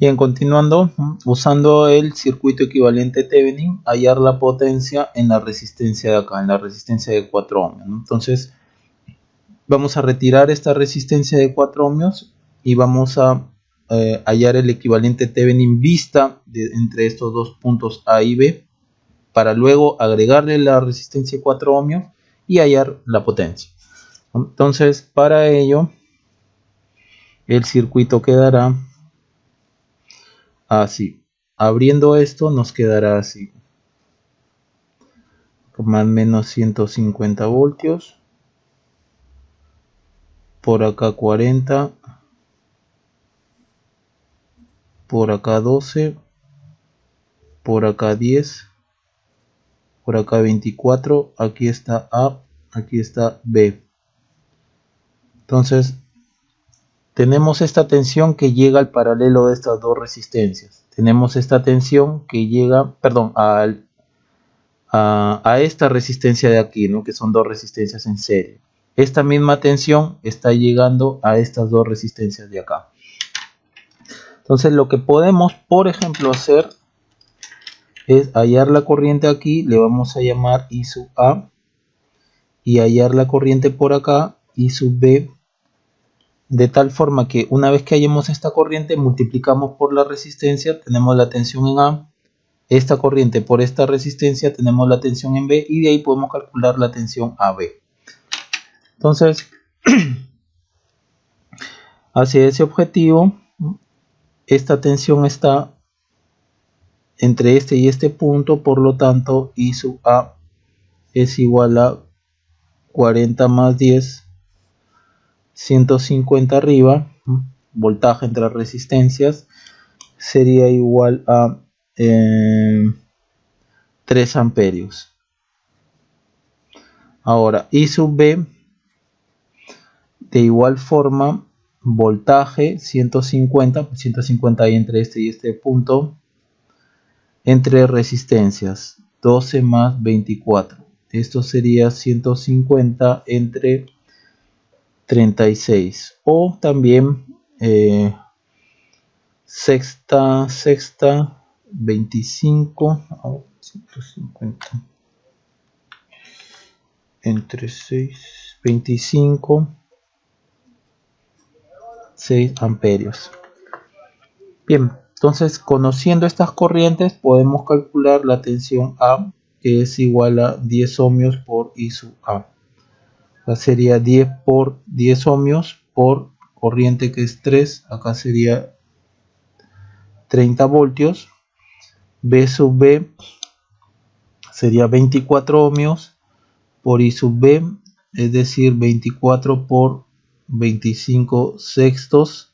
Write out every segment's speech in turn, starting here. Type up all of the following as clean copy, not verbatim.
Bien, continuando, usando el circuito equivalente Thevenin, hallar la potencia en la resistencia de acá, en la resistencia de 4 ohmios, ¿no? Entonces, vamos a retirar esta resistencia de 4 ohmios y vamos a hallar el equivalente Thevenin vista entre estos dos puntos A y B, para luego agregarle la resistencia de 4 ohmios y hallar la potencia. Entonces, para ello, el circuito quedará así. Abriendo esto nos quedará así. Más o menos 150 voltios. Por acá 40. Por acá 12. Por acá 10. Por acá 24. Aquí está A. Aquí está B. Entonces, tenemos esta tensión que llega al paralelo de estas dos resistencias. Tenemos esta tensión que llega, perdón, a esta resistencia de aquí, ¿no? Que son dos resistencias en serie. Esta misma tensión está llegando a estas dos resistencias de acá. Entonces lo que podemos, por ejemplo, hacer es hallar la corriente aquí, le vamos a llamar I sub A, y hallar la corriente por acá, I sub B, de tal forma que una vez que hallemos esta corriente, multiplicamos por la resistencia, tenemos la tensión en A, esta corriente por esta resistencia, tenemos la tensión en B, y de ahí podemos calcular la tensión AB. Entonces, hacia ese objetivo, esta tensión está entre este y este punto, por lo tanto, I sub A es igual a 40 más 10, 150 arriba, voltaje entre resistencias, sería igual a 3 amperios. Ahora, I sub B, de igual forma, voltaje 150, 150 ahí entre este y este punto, entre resistencias 12 más 24. Esto sería 150 entre 36. O también sexta 25. 150 entre 6, 25. 6 amperios. Bien, entonces conociendo estas corrientes podemos calcular la tensión A, que es igual a 10 ohmios por I sub A. Sería 10 por 10 ohmios por corriente que es 3, acá sería 30 voltios. B sub B sería 24 ohmios por I sub B, es decir, 24 por 25 sextos.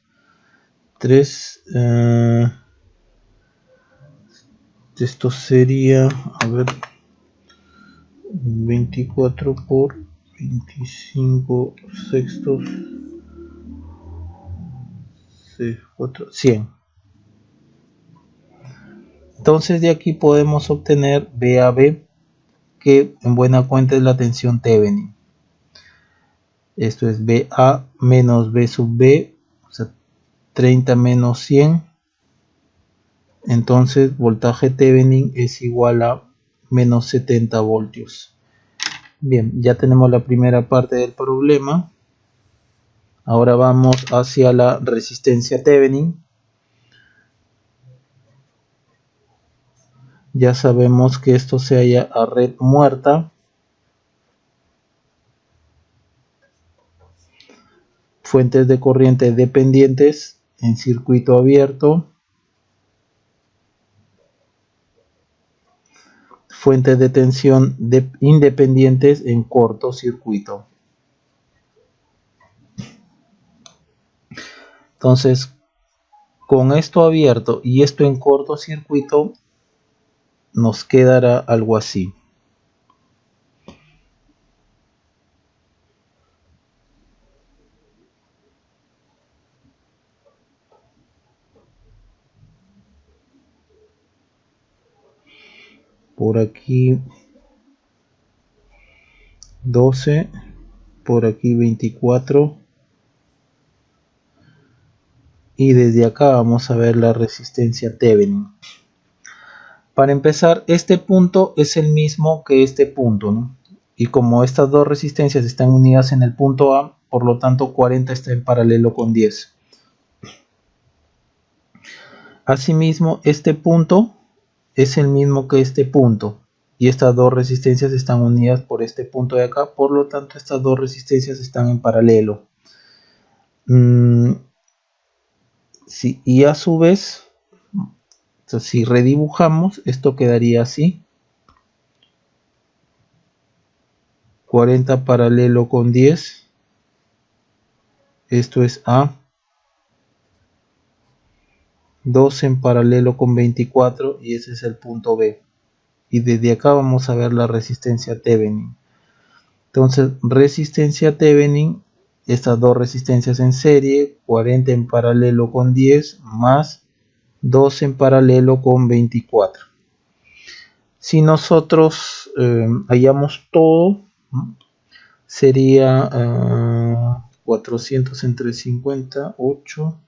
3, esto sería, a ver, 24 por 25 sextos, 100. Entonces de aquí podemos obtener BAB, que en buena cuenta es la tensión Thevenin. Esto es BA menos B sub B, o sea, 30 menos 100. Entonces voltaje Thevenin es igual a menos 70 voltios. Bien, ya tenemos la primera parte del problema. Ahora vamos hacia la resistencia Thevenin. Ya sabemos que esto se halla a red muerta. Fuentes de corriente dependientes en circuito abierto. Fuentes de tensión independientes en cortocircuito. Entonces, con esto abierto y esto en cortocircuito, nos quedará algo así. Por aquí 12, por aquí 24, y desde acá vamos a ver la resistencia Thevenin. Para empezar, este punto es el mismo que este punto, ¿no? Y como estas dos resistencias están unidas en el punto A, por lo tanto 40 está en paralelo con 10. Asimismo, este punto es el mismo que este punto, y estas dos resistencias están unidas por este punto de acá, por lo tanto estas dos resistencias están en paralelo. Sí, y a su vez, entonces, si redibujamos, esto quedaría así: 40 paralelo con 10, esto es A, 2 en paralelo con 24, y ese es el punto B. Y desde acá vamos a ver la resistencia Thevenin. Entonces, resistencia Thevenin, estas dos resistencias en serie, 40 en paralelo con 10 más 2 en paralelo con 24. Si nosotros hallamos todo, sería 400 entre 50, 8,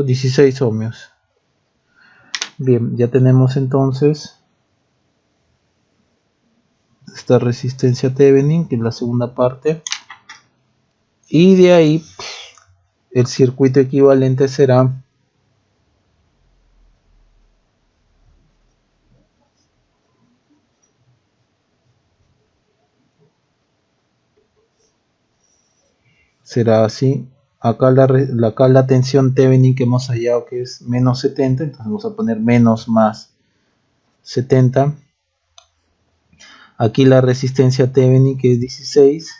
16 ohmios. Bien, ya tenemos entonces esta resistencia Thevenin, que es la segunda parte, y de ahí el circuito equivalente será así. Acá la tensión Thevenin que hemos hallado, que es menos 70, entonces vamos a poner menos más 70. Aquí la resistencia Thevenin, que es 16,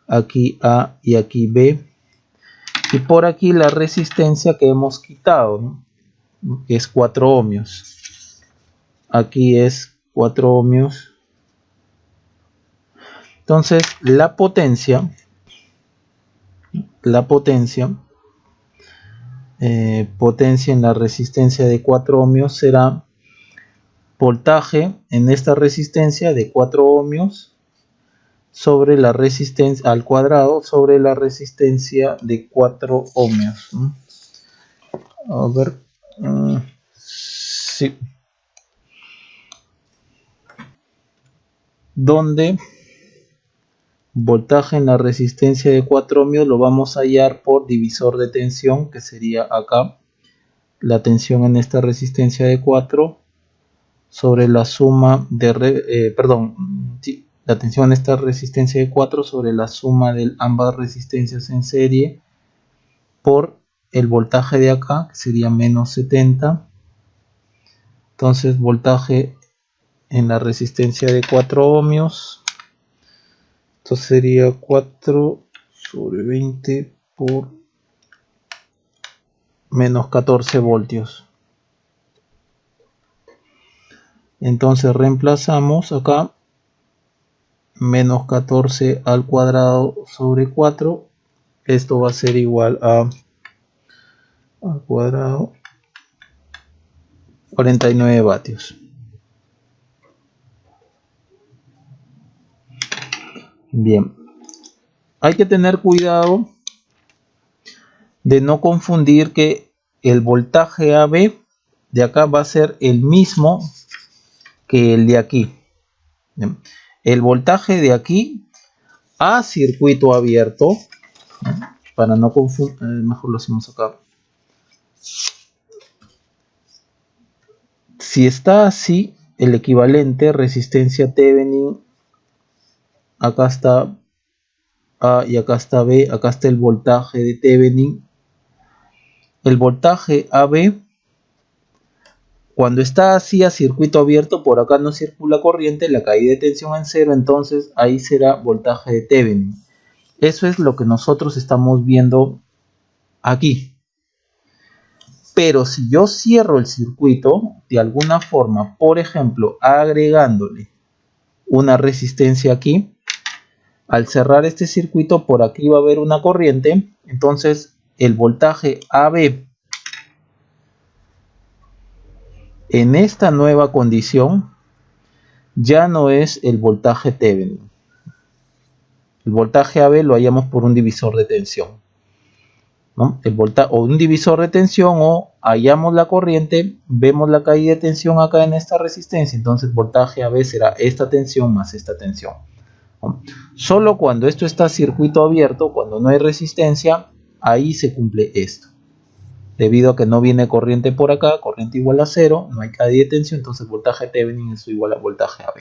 aquí A y aquí B, y por aquí la resistencia que hemos quitado, ¿no? Que es 4 ohmios. Aquí es 4 ohmios. Entonces la potencia en la resistencia de 4 ohmios será voltaje en esta resistencia de 4 ohmios sobre la resistencia al cuadrado sobre la resistencia de 4 ohmios. A ver, sí, donde voltaje en la resistencia de 4 ohmios lo vamos a hallar por divisor de tensión, que sería acá la tensión en esta resistencia de 4 sobre la suma de la tensión en esta resistencia de 4 sobre la suma de ambas resistencias en serie por el voltaje de acá, que sería menos 70. Entonces voltaje en la resistencia de 4 ohmios, esto sería 4 sobre 20 por menos 14 voltios. Entonces reemplazamos acá menos 14 al cuadrado sobre 4. Esto va a ser igual a al cuadrado 49 vatios. Bien, hay que tener cuidado de no confundir que el voltaje AB de acá va a ser el mismo que el de aquí. Bien, el voltaje de aquí a circuito abierto, para no confundir, mejor lo hacemos acá. Si está así, el equivalente resistencia Thevenin, acá está A y acá está B, acá está el voltaje de Thevenin. El voltaje AB, cuando está así a circuito abierto, por acá no circula corriente, la caída de tensión en cero, entonces ahí será voltaje de Thevenin. Eso es lo que nosotros estamos viendo aquí. Pero si yo cierro el circuito de alguna forma, por ejemplo, agregándole una resistencia aquí, al cerrar este circuito por aquí va a haber una corriente, entonces el voltaje AB en esta nueva condición ya no es el voltaje Thevenin. El voltaje AB lo hallamos por un divisor de tensión. ¿no? El voltaje o un divisor de tensión, o hallamos la corriente, vemos la caída de tensión acá en esta resistencia, entonces voltaje AB será esta tensión más esta tensión, ¿no? Solo cuando esto está circuito abierto, cuando no hay resistencia, ahí se cumple esto. Debido a que no viene corriente por acá, corriente igual a 0, no hay caída de tensión, entonces voltaje Thevenin es igual a voltaje AB.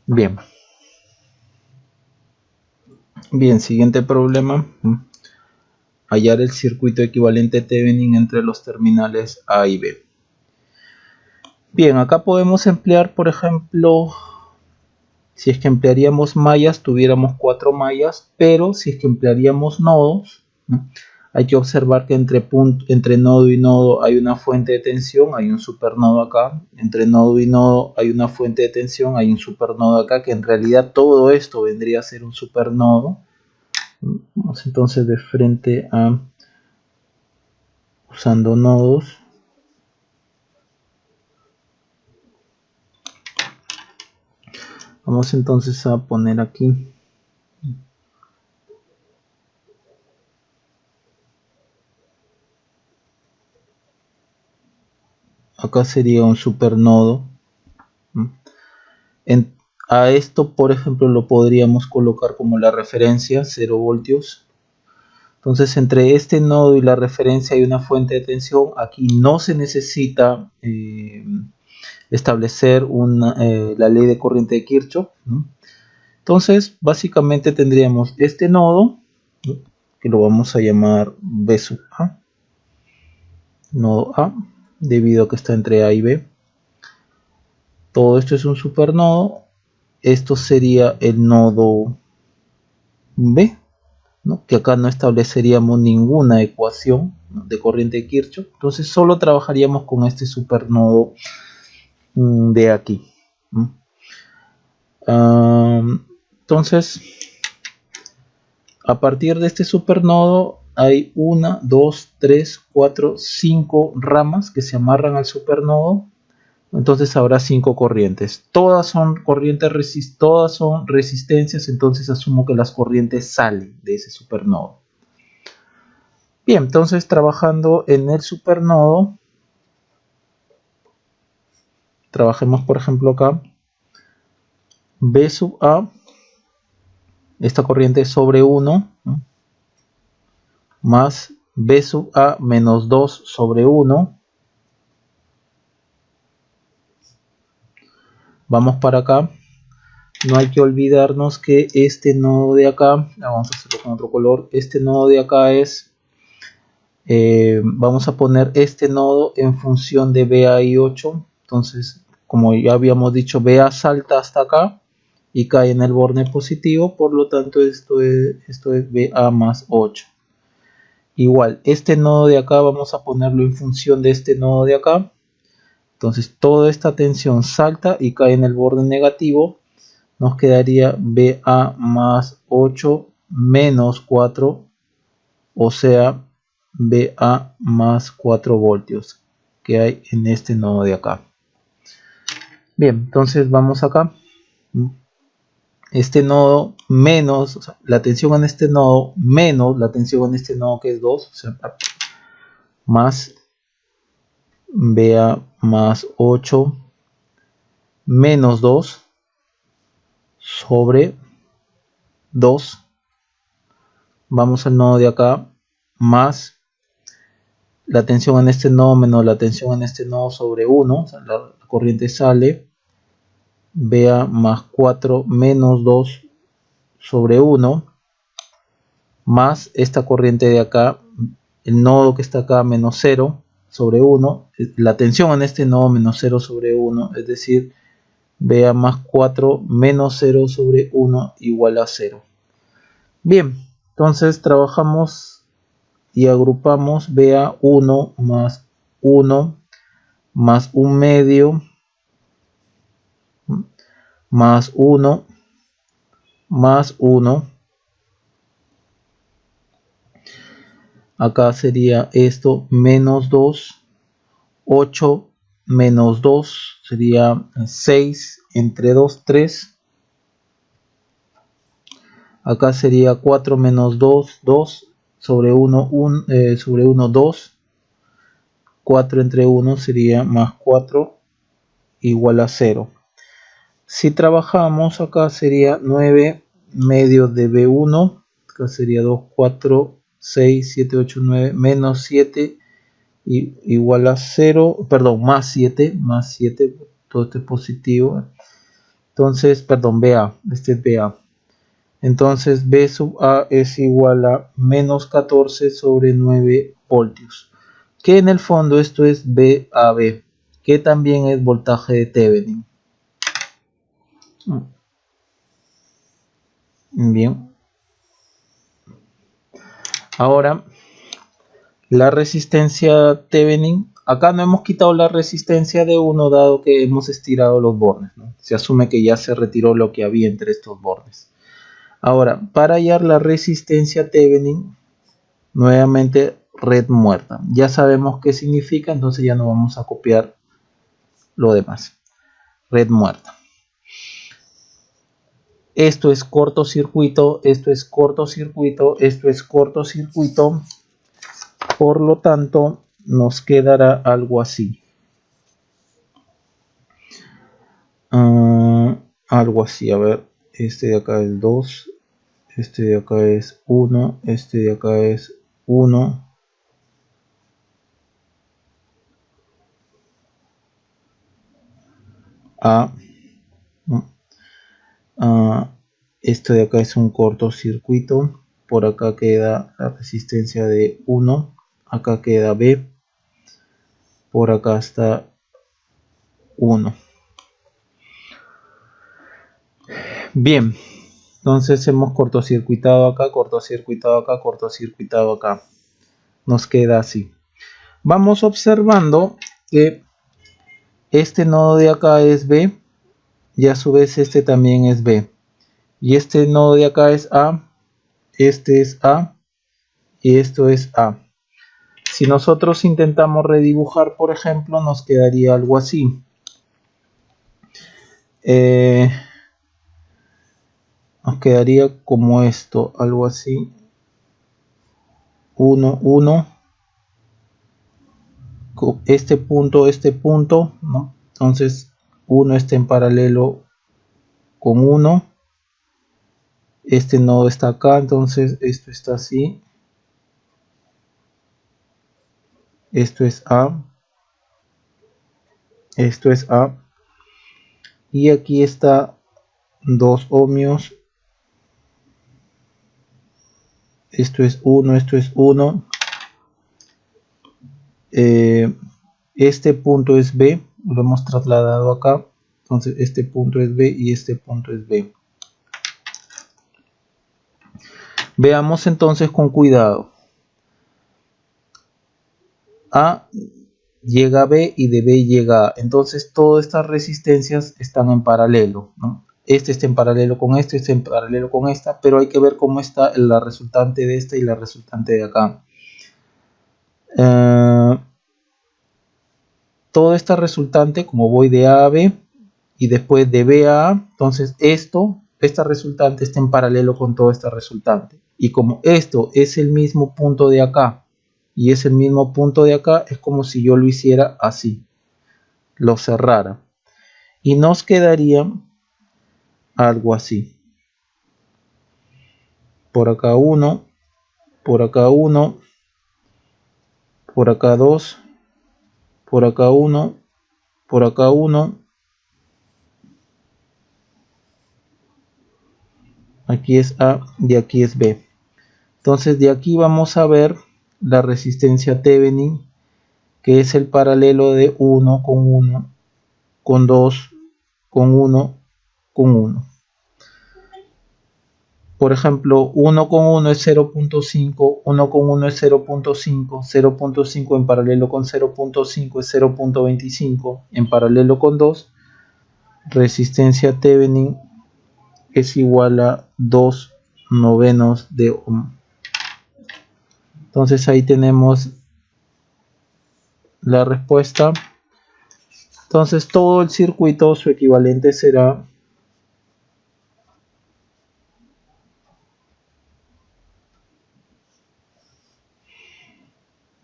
Bien. Bien, siguiente problema. Hallar el circuito equivalente Thevenin entre los terminales A y B. Bien, acá podemos emplear, por ejemplo, si es que emplearíamos mallas, tuviéramos 4 mallas, pero si es que emplearíamos nodos, ¿no? Hay que observar que entre nodo y nodo hay una fuente de tensión, hay un supernodo acá. Entre nodo y nodo hay una fuente de tensión, hay un supernodo acá, que en realidad todo esto vendría a ser un supernodo. Vamos entonces de frente a usando nodos. Vamos entonces a poner aquí acá sería un supernodo. A esto, por ejemplo, lo podríamos colocar como la referencia, 0 voltios. Entonces, entre este nodo y la referencia hay una fuente de tensión. Aquí no se necesita establecer la ley de corriente de Kirchhoff, ¿no? Entonces, básicamente tendríamos este nodo, ¿no?, que lo vamos a llamar B sub A, nodo A, debido a que está entre A y B. Todo esto es un supernodo. Esto sería el nodo B, ¿no?, que acá no estableceríamos ninguna ecuación, ¿no?, de corriente de Kirchhoff. Entonces solo trabajaríamos con este supernodo de aquí. Entonces, a partir de este supernodo hay 1, 2, 3, 4, 5 ramas que se amarran al supernodo. Entonces habrá 5 corrientes. Todas son corrientes, todas son resistencias. Entonces asumo que las corrientes salen de ese supernodo. Bien, entonces trabajando en el supernodo, trabajemos por ejemplo acá. B sub A, esta corriente es sobre 1, ¿no?, más B sub A menos 2 sobre 1. Vamos para acá. No hay que olvidarnos que este nodo de acá, vamos a hacerlo con otro color, este nodo de acá es, vamos a poner este nodo en función de BA y 8. Entonces, como ya habíamos dicho, BA salta hasta acá y cae en el borde positivo, por lo tanto esto es BA más 8. Igual, este nodo de acá vamos a ponerlo en función de este nodo de acá. Entonces toda esta tensión salta y cae en el borde negativo. Nos quedaría BA más 8 menos 4, o sea, BA más 4 voltios que hay en este nodo de acá. Bien, entonces vamos acá. Este nodo menos, o sea, la tensión en este nodo menos la tensión en este nodo que es 2, o sea, más BA más 8 menos 2 sobre 2. Vamos al nodo de acá, más la tensión en este nodo menos la tensión en este nodo sobre 1, o sea, la corriente sale, BA más 4 menos 2 sobre 1, más esta corriente de acá, el nodo que está acá menos 0 sobre 1, la tensión en este nodo menos 0 sobre 1, es decir, BA más 4 menos 0 sobre 1 igual a 0. Bien, entonces trabajamos y agrupamos BA 1 más 1 más 1 medio más 1 más 1. Acá sería esto menos 2, 8 menos 2 sería 6, entre 2, 3. Acá sería 4 menos 2, 2, sobre 1, sobre 1, 2. 4 entre 1 sería más 4 igual a 0. Si trabajamos acá sería 9 medios de B1. Acá sería 2, 4, 6, 7, 8, 9 menos 7 igual a 0. Perdón, más 7. Todo esto es positivo. Entonces, perdón, BA. Este es BA. Entonces B sub A es igual a menos 14 sobre 9 voltios. Que en el fondo esto es VAB, que también es voltaje de Thevenin. Bien. Ahora, la resistencia Thevenin. Acá no hemos quitado la resistencia de 1 dado que hemos estirado los bordes, ¿no? Se asume que ya se retiró lo que había entre estos bordes. Ahora, para hallar la resistencia Thevenin, nuevamente red muerta. Ya sabemos qué significa, entonces ya no vamos a copiar lo demás. Red muerta. Esto es cortocircuito, esto es cortocircuito, esto es cortocircuito. Por lo tanto, nos quedará algo así. Algo así, a ver. Este de acá es 2. Este de acá es 1. Este de acá es 1. Esto de acá es un cortocircuito. Por acá queda la resistencia de 1. Acá queda B. Por acá está 1. Bien. Entonces hemos cortocircuitado acá, cortocircuitado acá, cortocircuitado acá. Nos queda así. Vamos observando que este nodo de acá es B. Y a su vez este también es B. Y este nodo de acá es A. Este es A. Y esto es A. Si nosotros intentamos redibujar, por ejemplo, nos quedaría algo así. Nos quedaría como esto, algo así. 1, 1. Este punto, ¿no? Entonces 1 está en paralelo con 1. Este nodo está acá, entonces esto está así. Esto es A. Esto es A. Y aquí está 2 ohmios. Esto es 1, esto es 1. Este punto es B, lo hemos trasladado acá. Entonces este punto es B y este punto es B. Veamos entonces con cuidado. A llega a B y de B llega A. Entonces todas estas resistencias están en paralelo, ¿no? Este está en paralelo con este está en paralelo con esta, pero hay que ver cómo está la resultante de esta y la resultante de acá. Toda esta resultante, como voy de A a B y después de B a A, entonces esta resultante está en paralelo con toda esta resultante. Y como esto es el mismo punto de acá y es el mismo punto de acá, es como si yo lo hiciera así, lo cerrara. Y nos quedaría algo así. Por acá 1, por acá 1, por acá 2, por acá 1, por acá 1. Aquí es A y aquí es B. Entonces de aquí vamos a ver la resistencia Thevenin, que es el paralelo de 1 con 1, con 2, con 1, con 1. Por ejemplo, 1 con 1 es 0.5, 1 con 1 es 0.5, 0.5 en paralelo con 0.5 es 0.25, en paralelo con 2, resistencia Thevenin es igual a 2 novenos de ohm. Entonces ahí tenemos la respuesta. Entonces todo el circuito, su equivalente será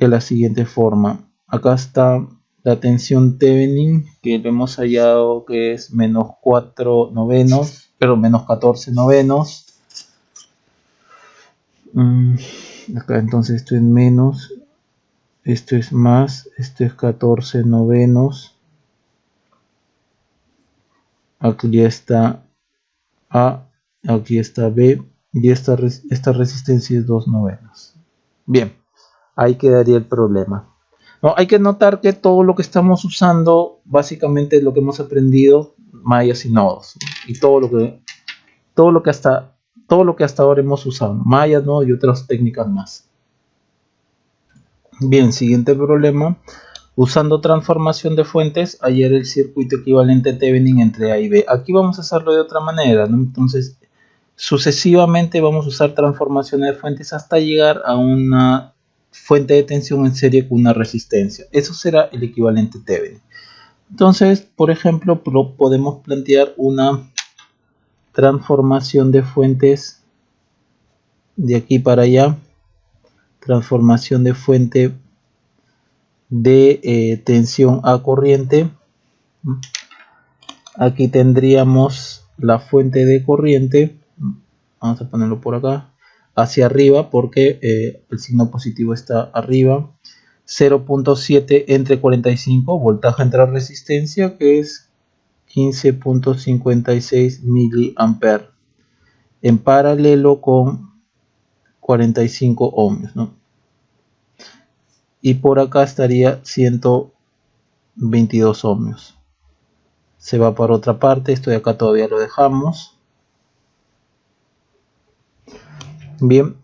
que la siguiente forma. Acá está la tensión Thevenin, que lo hemos hallado que es menos 4 novenos, pero menos 14 novenos. Acá entonces esto es menos, esto es más, esto es 14 novenos. Aquí ya está A, aquí está B, y esta resistencia es 2 novenos. Bien, ahí quedaría el problema. No, hay que notar que todo lo que estamos usando, básicamente lo que hemos aprendido, mallas y nodos, y todo lo que hasta ahora hemos usado, mallas, nodos y otras técnicas más. Bien, siguiente problema. Usando transformación de fuentes, hallar el circuito equivalente Thevenin entre A y B. Aquí vamos a hacerlo de otra manera, ¿no? Entonces, sucesivamente vamos a usar transformaciones de fuentes hasta llegar a una fuente de tensión en serie con una resistencia. Eso será el equivalente Thevenin. Entonces, por ejemplo, podemos plantear una transformación de fuentes de aquí para allá. Transformación de fuente de tensión a corriente. Aquí tendríamos la fuente de corriente. Vamos a ponerlo por acá. Hacia arriba porque el signo positivo está arriba. 0.7 entre 45, voltaje entre resistencia, que es 15.56 miliamperes, en paralelo con 45 ohmios, ¿no? Y por acá estaría 122 ohmios. Se va para otra parte, esto de acá todavía lo dejamos. Bien,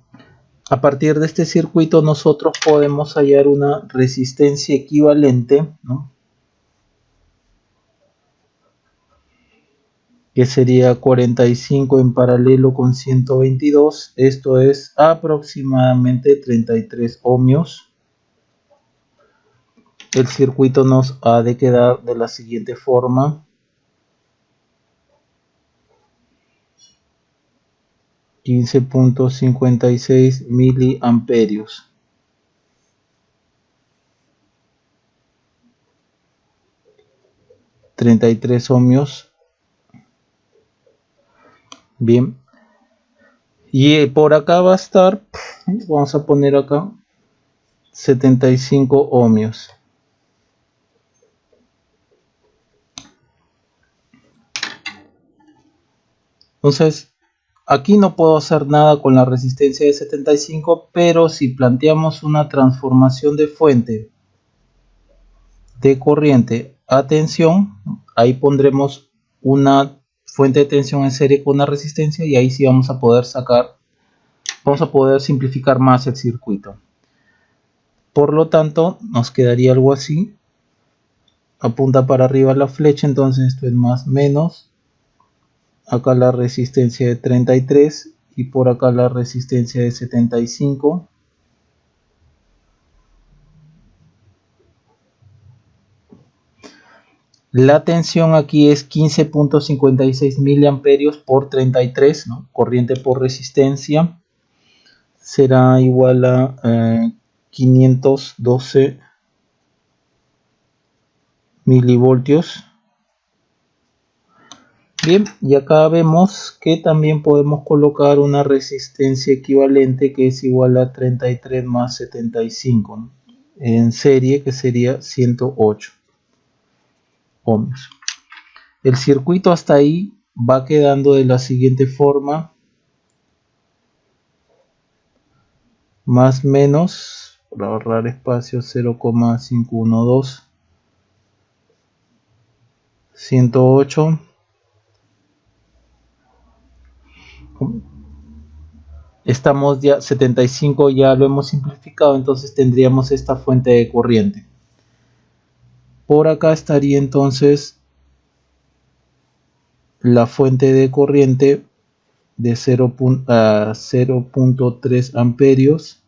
a partir de este circuito nosotros podemos hallar una resistencia equivalente, ¿no? Que sería 45 en paralelo con 122. Esto es aproximadamente 33 ohmios. El circuito nos ha de quedar de la siguiente forma. 15.56 miliamperios. $33 ohmios. Bien. Y por acá va a estar, vamos a poner acá 75 ohmios. Entonces, aquí no puedo hacer nada con la resistencia de 75, pero si planteamos una transformación de fuente de corriente a tensión, ahí pondremos una fuente de tensión en serie con una resistencia y ahí sí vamos a poder simplificar más el circuito. Por lo tanto, nos quedaría algo así. Apunta para arriba la flecha, entonces esto es más menos. Acá la resistencia de 33 y por acá la resistencia de 75. La tensión aquí es 15.56 miliamperios por 33, ¿no? Corriente por resistencia. Será igual a 512 milivoltios. Bien, y acá vemos que también podemos colocar una resistencia equivalente que es igual a 33 más 75, ¿no? En serie, que sería 108 ohmios. El circuito hasta ahí va quedando de la siguiente forma. Más menos, por ahorrar espacio, 0,512. 108. Estamos ya 75, ya lo hemos simplificado, entonces tendríamos esta fuente de corriente. Por acá estaría entonces la fuente de corriente de 0.3 amperios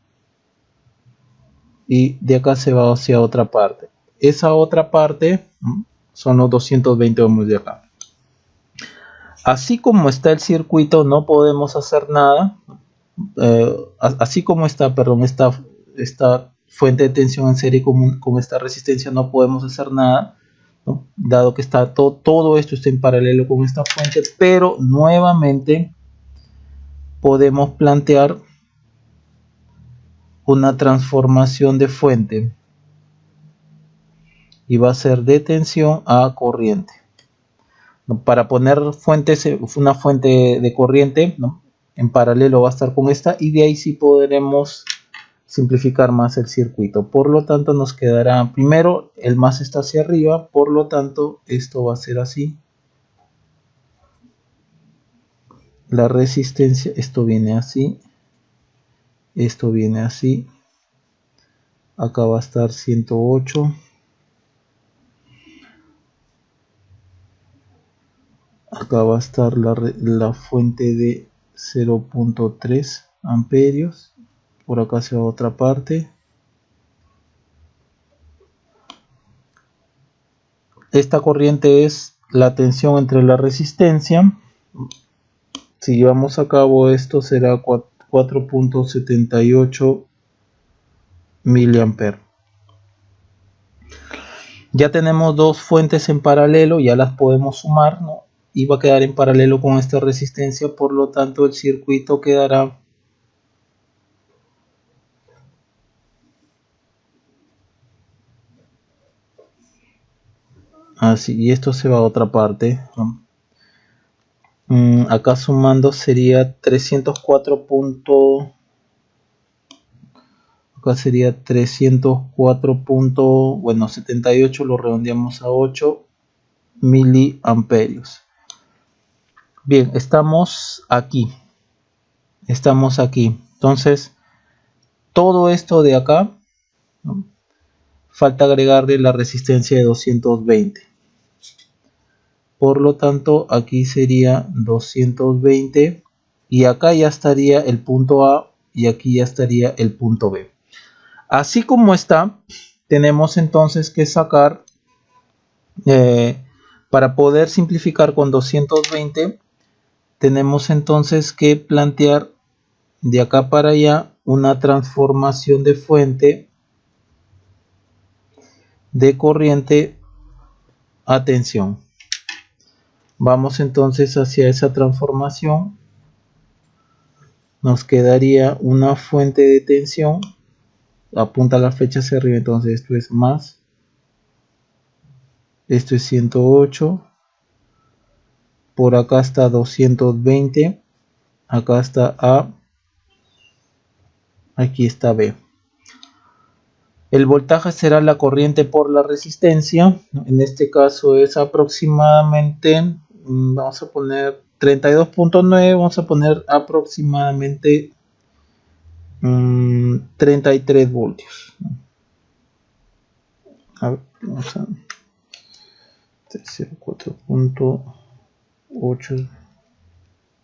y de acá se va hacia otra parte. Esa otra parte son los 220 ohmios de acá. Así como está el circuito no podemos hacer nada. Así como está, esta fuente de tensión en serie con esta resistencia no podemos hacer nada, ¿no? Dado que está todo esto está en paralelo con esta fuente, pero nuevamente podemos plantear una transformación de fuente y va a ser de tensión a corriente. Para poner una fuente de corriente, ¿no? En paralelo va a estar con esta, y de ahí sí podremos simplificar más el circuito. Por lo tanto nos quedará, primero el más está hacia arriba, por lo tanto esto va a ser así. La resistencia, esto viene así, esto viene así, acá va a estar 108. Acá va a estar la fuente de 0.3 amperios. Por acá se va a otra parte. Esta corriente es la tensión entre la resistencia. Si llevamos a cabo esto será 4.78 miliamperes. Ya tenemos dos fuentes en paralelo, ya las podemos sumar, ¿no? Y va a quedar en paralelo con esta resistencia, por lo tanto el circuito quedará así, y esto se va a otra parte, ¿no? Acá sumando sería 304. Acá sería 304. Bueno, 78 lo redondeamos a 8 miliamperios. Bien, estamos aquí. Entonces, todo esto de acá, ¿no? Falta agregarle la resistencia de 220. Por lo tanto, aquí sería 220. Y acá ya estaría el punto A. Y aquí ya estaría el punto B. Así como está, tenemos entonces que sacar, para poder simplificar con 220, tenemos entonces que plantear de acá para allá una transformación de fuente de corriente a tensión. Vamos entonces hacia esa transformación. Nos quedaría una fuente de tensión. Apunta la flecha hacia arriba, entonces esto es más. Esto es 108. Por acá está 220. Acá está A. Aquí está B. El voltaje será la corriente por la resistencia. En este caso es aproximadamente, vamos a poner 32.9. Vamos a poner aproximadamente 33 voltios. A ver, vamos a 304.8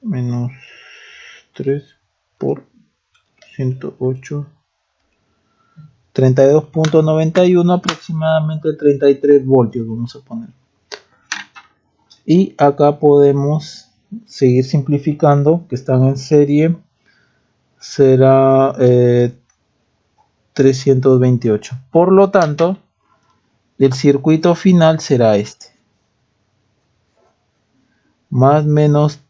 menos 3 por 108. 32.91, aproximadamente 33 voltios vamos a poner. Y acá podemos seguir simplificando, que están en serie, será 328. Por lo tanto, el circuito final será este. Más o menos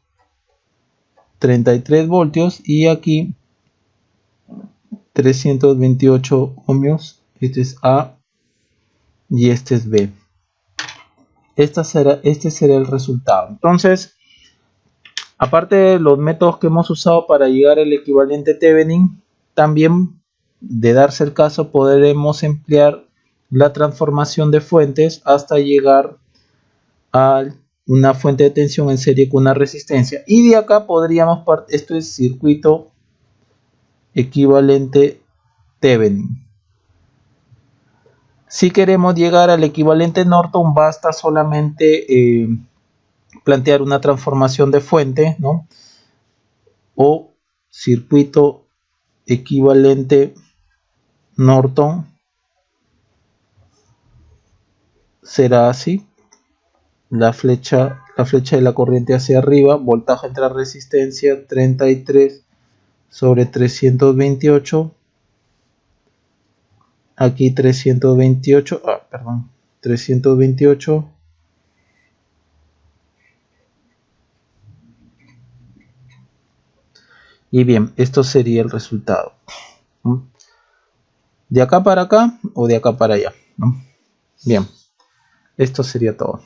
33 voltios y aquí 328 ohmios. Este es A y este es B. Este será el resultado. Entonces, aparte de los métodos que hemos usado para llegar al equivalente Thevenin, también, de darse el caso, podremos emplear la transformación de fuentes hasta llegar a una fuente de tensión en serie con una resistencia. Y de acá podríamos partir. Esto es circuito equivalente Thevenin. Si queremos llegar al equivalente Norton, basta solamente plantear una transformación de fuente, ¿no? O circuito equivalente Norton será así. La flecha de la corriente hacia arriba, voltaje entre resistencia 33 sobre 328 aquí 328, perdón, 328 y bien, esto sería el resultado, ¿no? De acá para acá o de acá para allá, ¿no? Bien, esto sería todo.